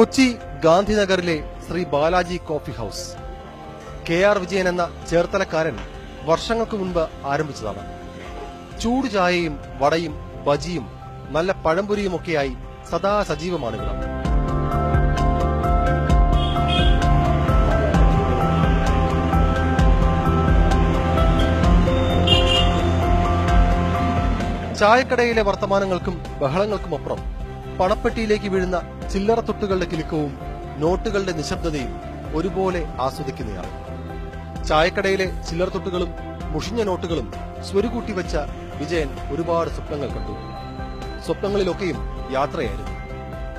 കൊച്ചി ഗാന്ധിനഗറിലെ Sree Balaji coffee house KR Vijayan എന്ന ചേർത്തലക്കാരൻ വർഷങ്ങൾക്ക് മുൻപ് ആരംഭിച്ചതാണ്. ചൂട് ചായയും വടയും ബജിയും നല്ല പഴംപൊരിയുമൊക്കെയായി സദാ സജീവമാണ് ഇവിടം. ചായക്കടയിലെ വർത്തമാനങ്ങൾക്കും ബഹളങ്ങൾക്കുമപ്പുറം പണപ്പെട്ടിയിലേക്ക് വീഴുന്ന ചില്ലറ തൊട്ടുകളുടെ കിലുക്കവും നോട്ടുകളുടെ നിശബ്ദതയും ഒരുപോലെ ആസ്വദിക്കുന്നയാൾ. ചായക്കടയിലെ ചില്ലറ തൊട്ടുകളും മുഷിഞ്ഞ നോട്ടുകളും സ്വരുകൂട്ടി വെച്ച വിജയൻ ഒരുപാട് സ്വപ്നങ്ങൾ കണ്ടു. സ്വപ്നങ്ങളിലൊക്കെയും യാത്രയായിരുന്നു.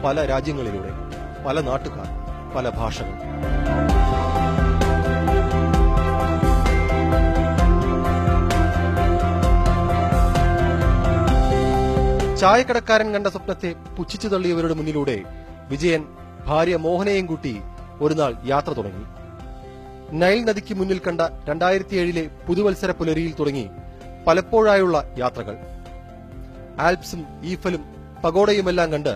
പല രാജ്യങ്ങളിലൂടെ, പല നാട്ടുകാർ, പല ഭാഷകൾ. ചായക്കടക്കാരൻ കണ്ട സ്വപ്നത്തെ പുച്ഛിച്ചു തള്ളിയവരുടെ മുന്നിലൂടെ വിജയൻ ഭാര്യ മോഹനയെയും കൂട്ടി ഒരുനാൾ യാത്ര തുടങ്ങി. നൈൽ നദിക്ക് മുന്നിൽ കണ്ട 2007 പുതുവത്സര പുലരിയിൽ തുടങ്ങി പലപ്പോഴായുള്ള യാത്രകൾ. ആൽപ്സും ഈഫലും പഗോഡയുമെല്ലാം കണ്ട്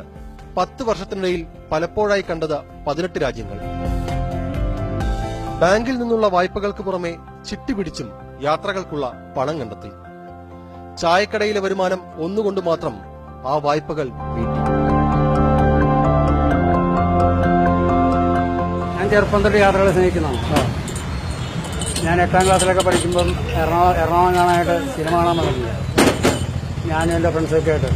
10 വർഷത്തിനിടയിൽ പലപ്പോഴായി കണ്ടത് 18 രാജ്യങ്ങൾ. ബാങ്കിൽ നിന്നുള്ള വായ്പകൾക്ക് പുറമെ ചിട്ടിപിടിച്ചും യാത്രകൾക്കുള്ള പണം കണ്ടെത്തി. ചായക്കടയിലെ വരുമാനം ഒന്നുകൊണ്ട് മാത്രം ആ വായ്പകൾ വീട്ടി. ഞാൻ ചെറുപ്പം തൊട്ട് യാത്രകളെ സ്നേഹിക്കുന്നതാണ്. ഞാൻ 8ാം ക്ലാസ്സിലൊക്കെ പഠിക്കുമ്പം എറണാകുളം കാണാനായിട്ട് സിനിമ കാണാൻ തുടങ്ങി. ഞാനും എൻ്റെ ഫ്രണ്ട്സൊക്കെ ആയിട്ട്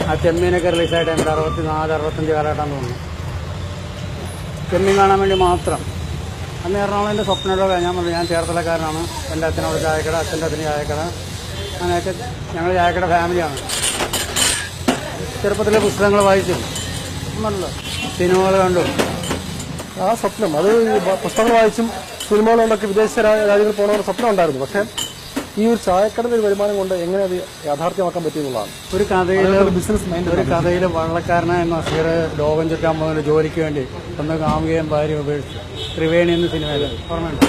ആ ചെമ്മീനൊക്കെ റിലീസായിട്ട് എൻ്റെ 64-65 കാലഘട്ടം തോന്നുന്നു. ചെമ്മീൻ കാണാൻ വേണ്ടി മാത്രം. അന്ന് എറണാകുളം എൻ്റെ സ്വപ്നമല്ലോ. ഞാൻ ചേർത്തലക്കാരനാണ്. എൻ്റെ അച്ഛനോട് ചായക്കട, അച്ഛൻ്റെ അച്ഛന് ചായക്കട, അങ്ങനെയൊക്കെ ഞങ്ങൾ ചായക്കട ഫാമിലിയാണ്. ചെറുപ്പത്തിലെ പുസ്തകങ്ങൾ വായിച്ചും ഒന്നല്ലോ സിനിമകൾ കണ്ടും ആ സ്വപ്നം, അത് പുസ്തകങ്ങൾ വായിച്ചും സിനിമകൾ കൊണ്ടൊക്കെ വിദേശ രാജ്യങ്ങളിൽ പോകണമെന്ന് സ്വപ്നം ഉണ്ടായിരുന്നു. പക്ഷെ ഈ ഒരു ചായക്കടയുടെ വരുമാനം കൊണ്ട് എങ്ങനെ അത് യാഥാർത്ഥ്യമാക്കാൻ പറ്റിയെന്നുള്ളതാണ്. ഒരു കഥയിൽ വള്ളക്കാരനായ നസീർ ലോകം ചുറ്റാൻ പോകുന്ന ജോലിക്ക് വേണ്ടി ഒന്ന് കാമുകയും ഭാര്യ ഉപേക്ഷിച്ചു. ത്രിവേണി എന്ന സിനിമയിൽ ഓർമ്മയുണ്ട്.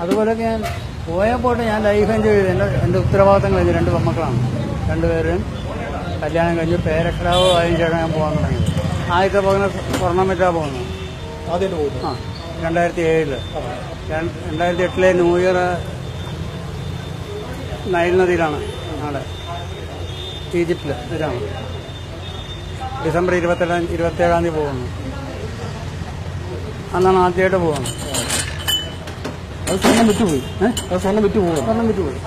അതുപോലൊക്കെ ഞാൻ പോയപ്പോട്ട് ഞാൻ ലൈഫ് എൻജോയ് ചെയ്തു. എൻ്റെ ഉത്തരവാദിത്തം കഴിഞ്ഞു. 2 പെൺമക്കളാണ്. 2 പേരും കല്യാണം കഴിഞ്ഞ് പേരക്കിടാവ് ആയതിനു ശേഷം ഞാൻ പോകാൻ തുടങ്ങിയത്. ആദ്യത്തെ പോകുന്ന സ്വർണ്ണം പോകുന്നത്. ആദ്യമായിട്ട് പോകുന്നു. 2007 2008 ന്യൂ ഇയർ നൈൽ നദിയിലാണ്. അവിടെ ഈജിപ്തിൽ ഇതാണ്. ഡിസംബർ 27-ാം തീയതി പോകുന്നു. അന്നാണ് ആദ്യമായിട്ട് പോകുന്നത്. അത് സ്വർണ്ണം വിറ്റുപോയി. സ്വർണ്ണം വിറ്റുപോയി.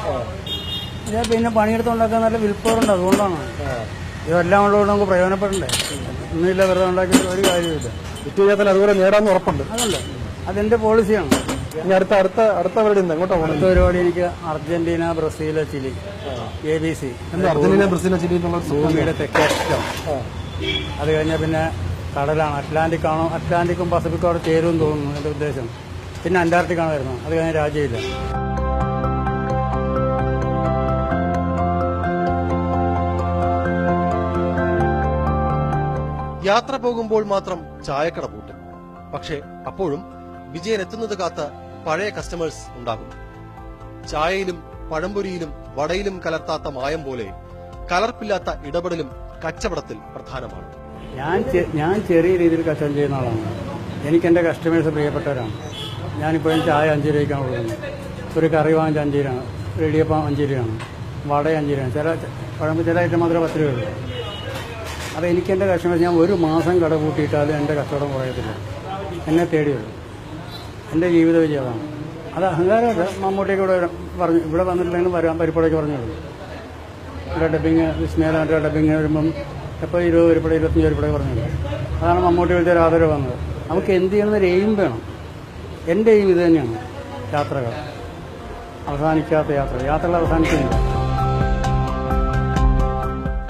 പിന്നെ പണിയെടുത്തുണ്ടാക്കാൻ നല്ല വിൽപ്പവറുണ്ട്. അതുകൊണ്ടാണ് ഇതെല്ലാം ഉള്ളതുകൊണ്ട് നമുക്ക് പ്രയോജനപ്പെടണ്ടേ. ഒന്നുമില്ല, വെറുതെ ഉണ്ടാക്കിയിട്ട് ഒരു കാര്യമില്ല. വിറ്റുപോയാൽ അതുപോലെ നേടാമെന്ന് ഉറപ്പുണ്ട്. അതല്ല, അതെന്റെ പോളിസിയാണ്. ഇനി അടുത്ത പരിപാടി എങ്ങോട്ടാ പോകുന്നത്? അടുത്ത പരിപാടി എനിക്ക് Argentina, Brazil, Chile, ABC. Argentina, Brazil, Chile ഭൂമിയുടെ തെക്കേറ്റം. അത് കഴിഞ്ഞാൽ പിന്നെ കടലാണ്. അറ്റ്ലാന്റിക്കും പസഫിക്കും അവിടെ ചേരുമെന്ന് തോന്നുന്നു എന്റെ ഉദ്ദേശം. പിന്നെ അന്റാർട്ടിക്കാണ് വരുന്നത്. അത് കഴിഞ്ഞാൽ രാജ്യമില്ല. യാത്ര പോകുമ്പോൾ മാത്രം ചായക്കട പൂട്ടും. പക്ഷെ അപ്പോഴും വിജയൻ എത്തുന്നത് കാത്ത് പഴയ കസ്റ്റമേഴ്സ് ഉണ്ടാകും. ചായയിലും പഴംപൊരിയിലും വടയിലും കലർത്താത്ത മായം പോലെ കലർപ്പില്ലാത്ത ഇടപെടലും കച്ചവടത്തിൽ പ്രധാനമാണ്. ഞാൻ ചെറിയ രീതിയിൽ കച്ചവടം ചെയ്യുന്ന ആളാണ്. എനിക്ക് എൻ്റെ കസ്റ്റമേഴ്സ് പ്രിയപ്പെട്ടവരാണ്. ഞാനിപ്പോഴും ചായ 5 രൂപയ്ക്കാണ് കൊടുക്കുന്നത്. ഒരു കറി വാങ്ങിച്ച 5 രൂപയാണ്. ഒരു ഇടിയപ്പം 5 രൂപയാണ്. വട 5 രൂപയാണ്. ചില ഐറ്റം മാത്രമേ 10 രൂപയുള്ളൂ. അത് എനിക്ക് എൻ്റെ കസ്റ്റമേഴ്സ്, ഞാൻ ഒരു മാസം കട കൂട്ടിയിട്ടാലും എൻ്റെ കച്ചവടം കുറയത്തില്ല. എന്നെ തേടിയുള്ളൂ. എൻ്റെ ജീവിത വിജയമാണ്. അത് അഹങ്കാരമല്ല. മമ്മൂട്ടിയൊക്കെ ഇവിടെ വന്നിട്ടുണ്ടെങ്കിലും വരാൻ പരിപാടിയൊക്കെ പറഞ്ഞോളൂ. ഇവിടെ ഡബിങ് വിസ്മേല ഡബിങ് വരുമ്പം എപ്പോൾ 20 പരിപാടി 25 പരിപാടി പറഞ്ഞോളൂ. അതാണ് മമ്മൂട്ടി വിളിച്ചൊരു ആദരവ് വന്നത്. നമുക്ക് എന്ത് ചെയ്യണമെന്നൊരു എയിം വേണം. എൻ്റെ എയിം ഇത് തന്നെയാണ്. യാത്രകൾ അവസാനിക്കാത്ത യാത്രകൾ അവസാനിക്കുന്നില്ല.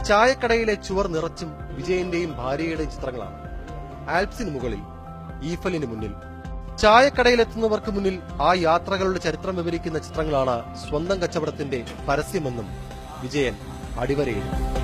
ചായക്കടയിലെ ചുവർ നിറച്ചും വിജയന്റെയും ഭാര്യയുടെയും ചിത്രങ്ങളാണ്. ആൽപ്സിന് മുകളിൽ, ഈഫലിന് മുന്നിൽ. ചായക്കടയിലെത്തുന്നവർക്ക് മുന്നിൽ ആ യാത്രകളുടെ ചരിത്രം വിവരിക്കുന്ന ചിത്രങ്ങളാണ് സ്വന്തം കച്ചവടത്തിന്റെ പരസ്യമെന്നും വിജയൻ അടിവരയിടുന്നു.